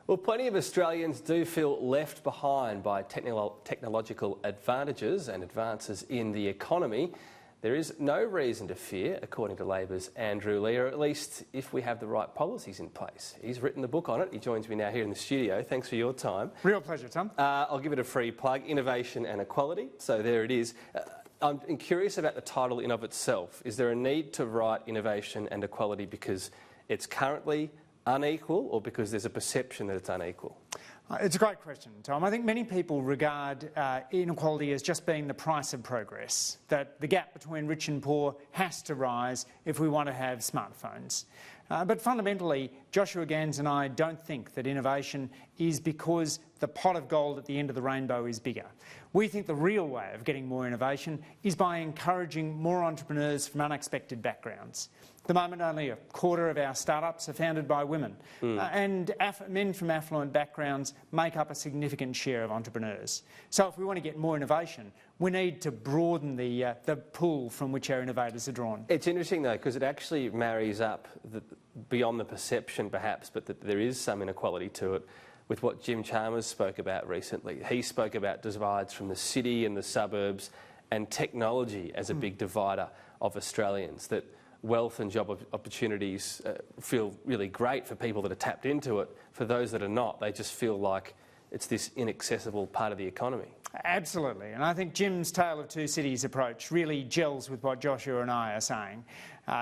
Well, plenty of Australians do feel left behind by technological advantages and advances in the economy. There is no reason to fear, according to Labor's Andrew Leigh, or at least if we have the right policies in place. He's written the book on it. He joins me now here in the studio. Thanks for your time. Real pleasure, Tom. I'll give it a free plug, Innovation and Equality. So there it is. I'm curious about the title in of itself. Is there a need to write Innovation and Equality because it's currently unequal, or because there's a perception that it's unequal? It's a great question, Tom. I think many people regard inequality as just being the price of progress, that the gap between rich and poor has to rise if we want to have smartphones. But fundamentally, Joshua Gans and I don't think that innovation is because the pot of gold at the end of the rainbow is bigger. We think the real way of getting more innovation is by encouraging more entrepreneurs from unexpected backgrounds. At the moment, only a quarter of our startups are founded by women, and men from affluent backgrounds make up a significant share of entrepreneurs. So if we want to get more innovation, we need to broaden the pool from which our innovators are drawn. It's interesting though, because it actually marries up, beyond the perception perhaps, but that there is some inequality to it, with what Jim Chalmers spoke about recently. He spoke about divides from the city and the suburbs, and technology as a big divider of Australians, that wealth and job opportunities feel really great for people that are tapped into it. For those that are not, they just feel like it's this inaccessible part of the economy. Absolutely, and I think Jim's Tale of Two Cities approach really gels with what Joshua and I are saying.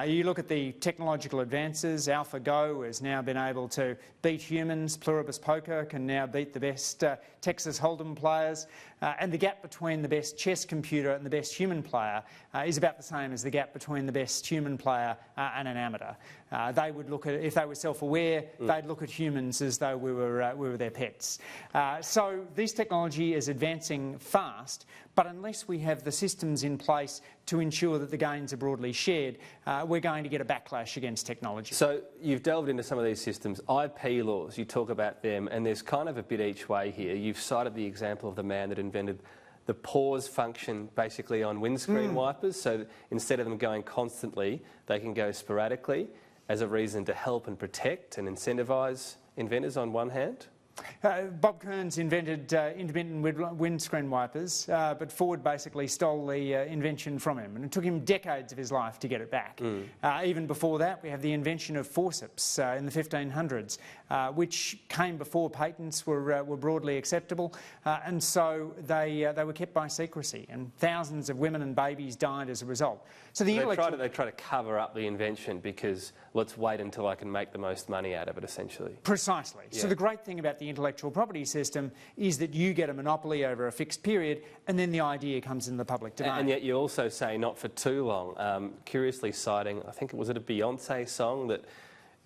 You look at the technological advances. AlphaGo has now been able to beat humans. Pluribus Poker can now beat the best Texas Hold'em players. And the gap between the best chess computer and the best human player is about the same as the gap between the best human player and an amateur. They would look at, if they were self-aware, they'd look at humans as though we were their pets. So this technology is advancing fast, but unless we have the systems in place to ensure that the gains are broadly shared, we're going to get a backlash against technology. So you've delved into some of these systems. IP laws, you talk about them, and there's kind of a bit each way here. You've cited the example of the man that invented the pause function basically on windscreen wipers, so that instead of them going constantly, they can go sporadically as a reason to help and protect and incentivise inventors on one hand. Bob Kearns invented intermittent windscreen wipers, but Ford basically stole the invention from him, and it took him decades of his life to get it back. Even before that, we have the invention of forceps in the 1500s, which came before patents were broadly acceptable, and so they were kept by secrecy, and thousands of women and babies died as a result. So they try to cover up the invention because let's wait until I can make the most money out of it, essentially. Precisely. Yeah. So the great thing about the intellectual property system is that you get a monopoly over a fixed period, and then the idea comes into the public domain. And yet you also say not for too long. Curiously citing, I think, was it a Beyonce song that...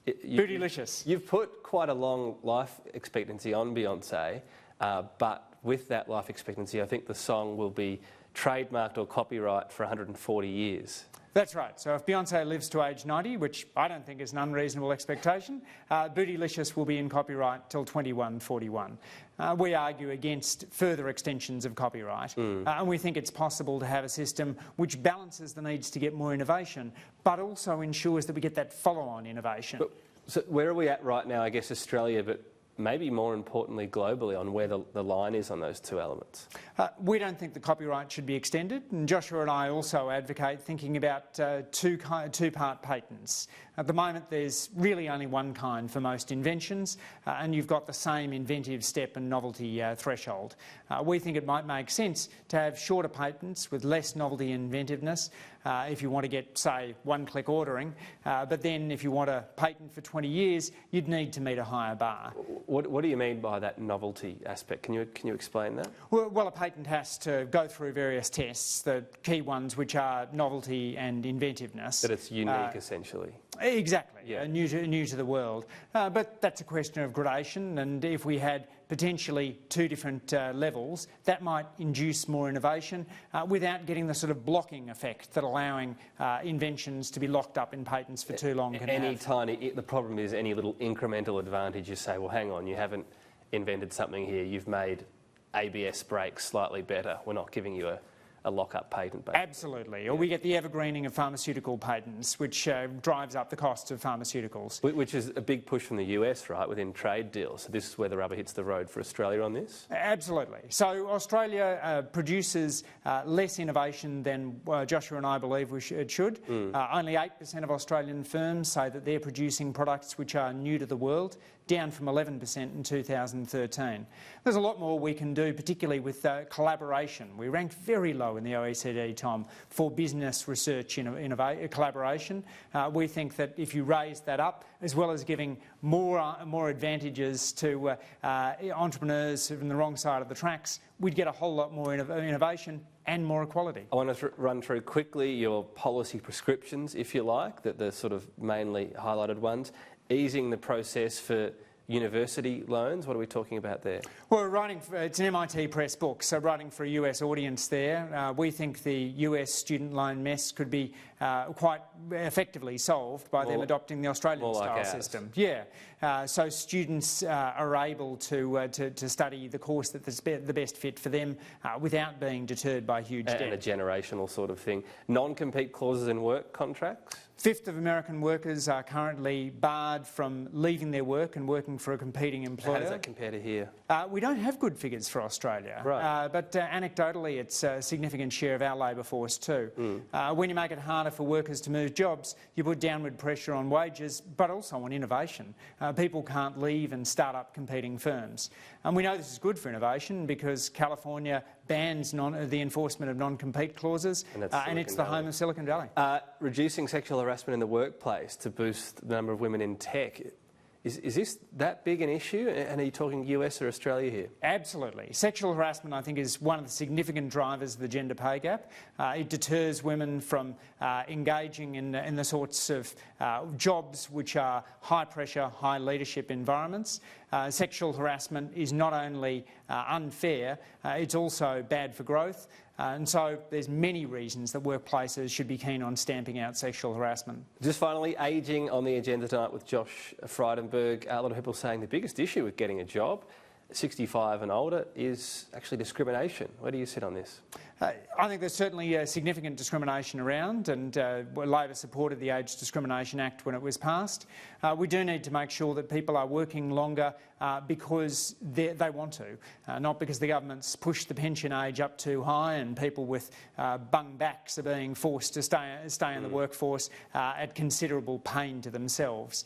Bootylicious. You've put quite a long life expectancy on Beyonce, but with that life expectancy, I think the song will be trademarked or copyright for 140 years. That's right. So if Beyonce lives to age 90, which I don't think is an unreasonable expectation, Bootylicious will be in copyright till 2141. We argue against further extensions of copyright, and we think it's possible to have a system which balances the needs to get more innovation, but also ensures that we get that follow-on innovation. So where are we at right now, I guess Australia, but maybe more importantly globally, on where the line is on those two elements? We don't think the copyright should be extended, and Joshua and I also advocate thinking about two-part patents. At the moment there's really only one kind for most inventions, and you've got the same inventive step and novelty threshold. We think it might make sense to have shorter patents with less novelty and inventiveness if you want to get, say, one-click ordering, but then if you want a patent for 20 years, you'd need to meet a higher bar. What do you mean by that novelty aspect? Can you explain that? Well, a patent has to go through various tests, the key ones which are novelty and inventiveness. That it's unique, essentially. Exactly, yeah. New to the world. But that's a question of gradation, and if we had potentially two different levels, that might induce more innovation without getting the sort of blocking effect that allowing inventions to be locked up in patents for too long can have. The problem is any little incremental advantage, you say, well, hang on, you haven't invented something here, you've made ABS brakes slightly better, we're not giving you a lock-up patent. Basically. Absolutely. Or we get the evergreening of pharmaceutical patents, which drives up the cost of pharmaceuticals. Which is a big push from the US, right, within trade deals. So this is where the rubber hits the road for Australia on this? Absolutely. So Australia produces less innovation than Joshua and I believe it should. Only 8% of Australian firms say that they're producing products which are new to the world, down from 11% in 2013. There's a lot more we can do, particularly with collaboration. We ranked very low in the OECD, Tom, for business research collaboration. We think that if you raise that up, as well as giving more advantages to entrepreneurs from the wrong side of the tracks, we'd get a whole lot more innovation and more equality. I want to run through quickly your policy prescriptions, if you like, the sort of mainly highlighted ones. Easing the process for university loans, what are we talking about there? Well, it's an MIT Press book, so writing for a US audience there. We think the US student loan mess could be quite effectively solved by them adopting the Australian-style system. Yeah, so students are able to study the course that's the best fit for them without being deterred by huge debt. And a generational sort of thing. Non-compete clauses in work contracts? A fifth of American workers are currently barred from leaving their work and working for a competing employer. How does that compare to here? We don't have good figures for Australia, right. But anecdotally it's a significant share of our labour force too. When you make it harder for workers to move jobs, you put downward pressure on wages, but also on innovation. People can't leave and start up competing firms. And we know this is good for innovation because California bans the enforcement of non-compete clauses, and it's the home of Silicon Valley. Reducing sexual harassment in the workplace to boost the number of women in tech. Is this that big an issue? And are you talking US or Australia here? Absolutely. Sexual harassment, I think, is one of the significant drivers of the gender pay gap. It deters women from engaging in the sorts of jobs which are high-pressure, high-leadership environments. Sexual harassment is not only unfair, it's also bad for growth. And so there's many reasons that workplaces should be keen on stamping out sexual harassment. Just finally, ageing on the agenda tonight with Josh Frydenberg. A lot of people saying the biggest issue with getting a job, 65 and older, is actually discrimination. Where do you sit on this? I think there's certainly significant discrimination around, and Labor supported the Age Discrimination Act when it was passed. We do need to make sure that people are working longer because they want to, not because the government's pushed the pension age up too high and people with bung backs are being forced to stay in the workforce at considerable pain to themselves.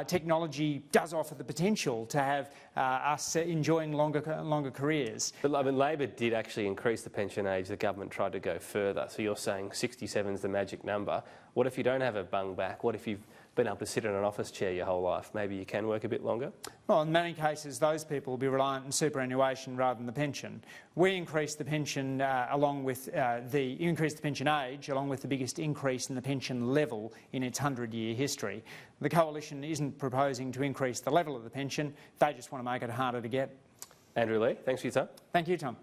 Technology does offer the potential to have us enjoying longer careers. But I mean, Labor did actually increase the pension age. The government tried to go further. So you're saying 67 is the magic number. What if you don't have a bung back? What if you've been able to sit in an office chair your whole life? Maybe you can work a bit longer? Well, in many cases, those people will be reliant on superannuation rather than the pension. We increased the pension increased the pension age along with the biggest increase in the pension level in its 100-year history. The Coalition isn't proposing to increase the level of the pension. They just want to make it harder to get. Andrew Leigh, thanks for your time. Thank you, Tom.